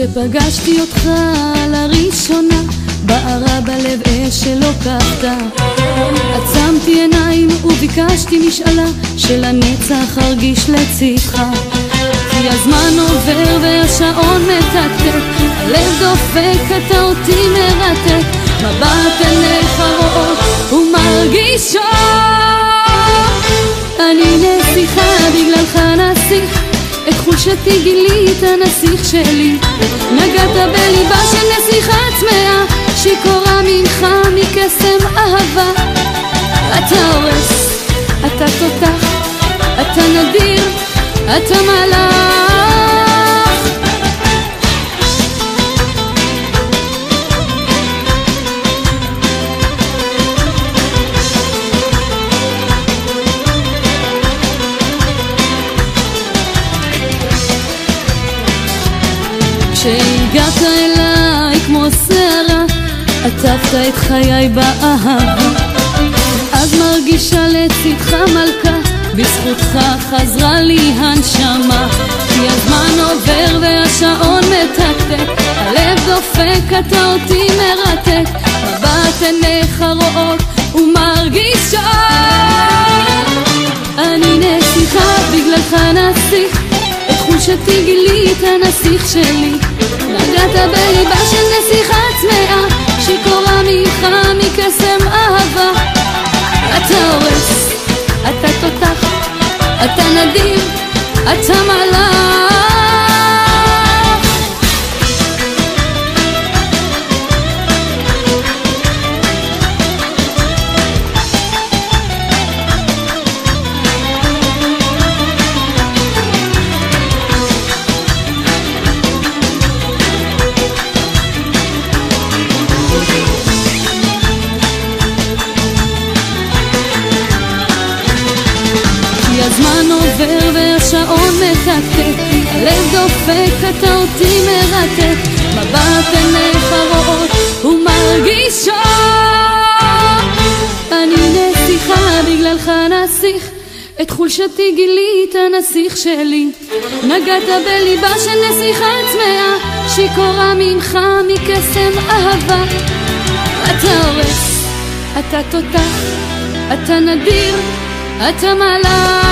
כשפגשתי אותך לראשונה, בערה בלב אש שלא קפתה. עצמתי עיניים וביקשתי משאלה, שלנצח ארגיש לצדך. כי הזמן עובר והשעון מתקתק, הלב דופק, אתה אותי מרתק. מבט עיניך רואות ומרגישות, אני נסיכה בגללך נסיך, את חולשתי גילית הנסיך שלי. נגעת בליבה של נסיכה צמאה, שיכורה ממך מקסם אהבה. אתה הורס, אתה תותח, אתה נדיר, אתה מלאך. כשהגעת אליי כמו שערה, עטפת את חיי באהבה. אז מרגישה לצדך מלכה, בזכותך חזרה לי הנשמה. כי הזמן עובר והשעון מתקתק, הלב דופק, אתה אותי מרתק. מבט עיניך רואות ומרגישות, אני נסיכה בגללך נסיך, את חולשתי גילית הנסיך שלי. נגעת בליבה של נסיכה צמאה, שיכורה ממך מקסם אהבה. אתה הורס, אתה תותח, אתה נדיר, אתה מלאך. הזמן עובר והשעון מתקתק, הלב דופק, אתה אותי מרתק. מבט עיניך רואות ומרגישות, אני נסיכה בגללך נסיך, את חולשתי גילית הנסיך שלי. נגעת בליבה של נסיכה צמאה, שיכורה ממך מקסם אהבה. אתה הורס, אתה תותח, אתה נדיר, אתה מלאך.